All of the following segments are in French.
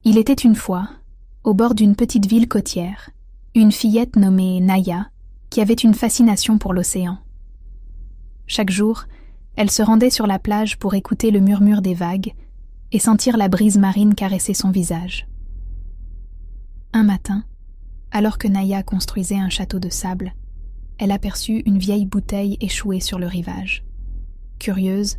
Il était une fois, au bord d'une petite ville côtière, une fillette nommée Naya, qui avait une fascination pour l'océan. Chaque jour, elle se rendait sur la plage pour écouter le murmure des vagues et sentir la brise marine caresser son visage. Un matin, alors que Naya construisait un château de sable, elle aperçut une vieille bouteille échouée sur le rivage. Curieuse,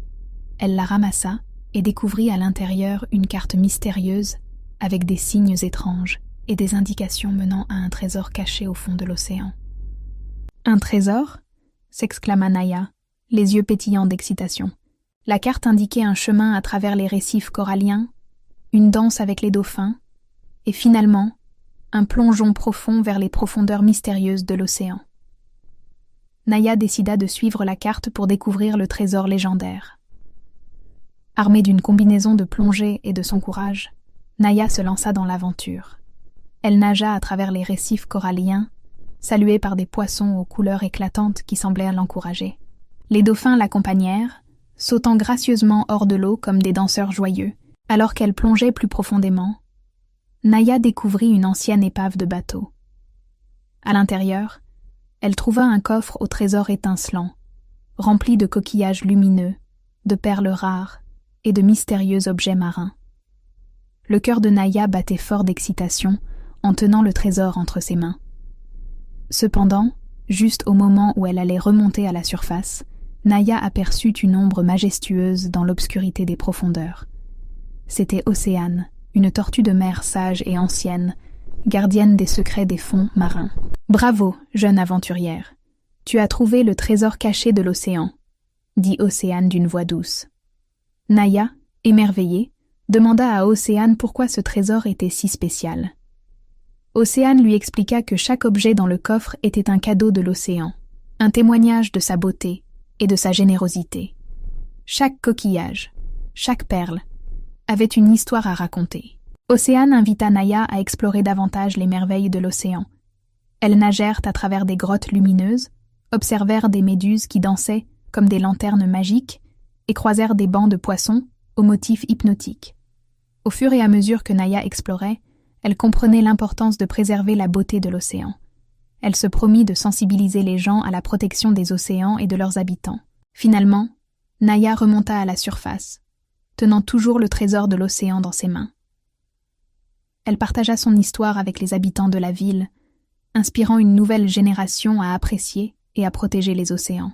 elle la ramassa et découvrit à l'intérieur une carte mystérieuse avec des signes étranges et des indications menant à un trésor caché au fond de l'océan. « Un trésor ?» s'exclama Naya, les yeux pétillants d'excitation. La carte indiquait un chemin à travers les récifs coralliens, une danse avec les dauphins, et finalement, un plongeon profond vers les profondeurs mystérieuses de l'océan. Naya décida de suivre la carte pour découvrir le trésor légendaire. Armée d'une combinaison de plongée et de son courage, Naya se lança dans l'aventure. Elle nagea à travers les récifs coralliens, saluée par des poissons aux couleurs éclatantes qui semblaient l'encourager. Les dauphins l'accompagnèrent, sautant gracieusement hors de l'eau comme des danseurs joyeux. Alors qu'elle plongeait plus profondément, Naya découvrit une ancienne épave de bateau. À l'intérieur, elle trouva un coffre au trésor étincelant, rempli de coquillages lumineux, de perles rares et de mystérieux objets marins. Le cœur de Naya battait fort d'excitation en tenant le trésor entre ses mains. Cependant, juste au moment où elle allait remonter à la surface, Naya aperçut une ombre majestueuse dans l'obscurité des profondeurs. C'était Océane, une tortue de mer sage et ancienne, gardienne des secrets des fonds marins. « Bravo, jeune aventurière, tu as trouvé le trésor caché de l'océan », dit Océane d'une voix douce. Naya, émerveillée, demanda à Océane pourquoi ce trésor était si spécial. Océane lui expliqua que chaque objet dans le coffre était un cadeau de l'océan, un témoignage de sa beauté et de sa générosité. Chaque coquillage, chaque perle, avait une histoire à raconter. Océane invita Naya à explorer davantage les merveilles de l'océan. Elles nagèrent à travers des grottes lumineuses, observèrent des méduses qui dansaient comme des lanternes magiques et croisèrent des bancs de poissons aux motifs hypnotiques. Au fur et à mesure que Naya explorait, elle comprenait l'importance de préserver la beauté de l'océan. Elle se promit de sensibiliser les gens à la protection des océans et de leurs habitants. Finalement, Naya remonta à la surface, tenant toujours le trésor de l'océan dans ses mains. Elle partagea son histoire avec les habitants de la ville, inspirant une nouvelle génération à apprécier et à protéger les océans.